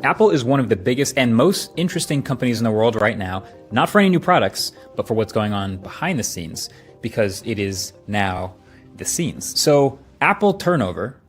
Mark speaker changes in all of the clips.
Speaker 1: Apple is one of the biggest and most interesting companies in the world right now, not for any new products, but for what's going on behind the scenes, because it is now the scenes. So Apple's turnover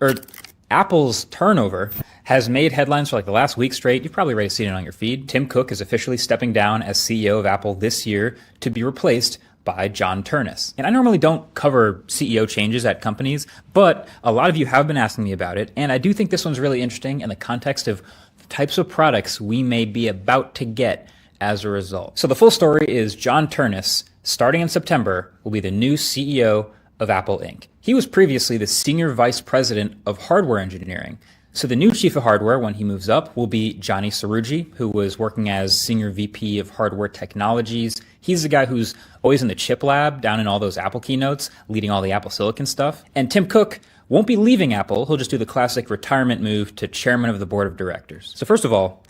Speaker 1: has made headlines for like the last week straight. You've probably already seen it on your feed. Tim Cook is officially stepping down as CEO of Apple this year to be replaced by John Ternus. And I normally don't cover CEO changes at companies, but a lot of you have been asking me about it, and I do think this one's really interesting in the context of the types of products we may be about to get as a result. So the full story is John Ternus, starting in September, will be the new CEO of Apple Inc. He was previously the Senior Vice President of Hardware Engineering. So the new Chief of Hardware, when he moves up, will be Johnny Sarugi, who was working as Senior VP of Hardware Technologies. He's the guy who's always in the chip lab, down in all those Apple keynotes, leading all the Apple Silicon stuff. And Tim Cook won't be leaving Apple. He'll just do the classic retirement move to Chairman of the Board of Directors. So first of all,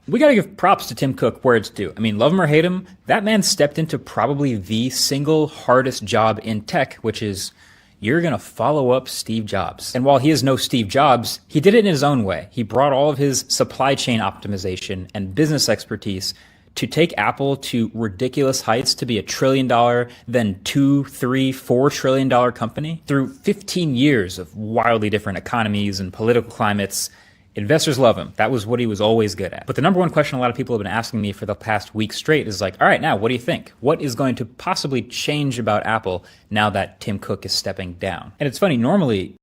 Speaker 1: we got to give props to Tim Cook where it's due. I mean, love him or hate him, that man stepped into probably the single hardest job in tech, which is you're going to follow up Steve Jobs. And while he is no Steve Jobs, he did it in his own way. He brought all of his supply chain optimization and business expertise to take Apple to ridiculous heights to be $1 trillion, then $2, $3, $4 trillion company through 15 years of wildly different economies and political climates. Investors love him. That was what he was always good at. But the number one question a lot of people have been asking me for the past week straight is like, all right, now what do you think? What is going to possibly change about Apple now that Tim Cook is stepping down? And it's funny, normally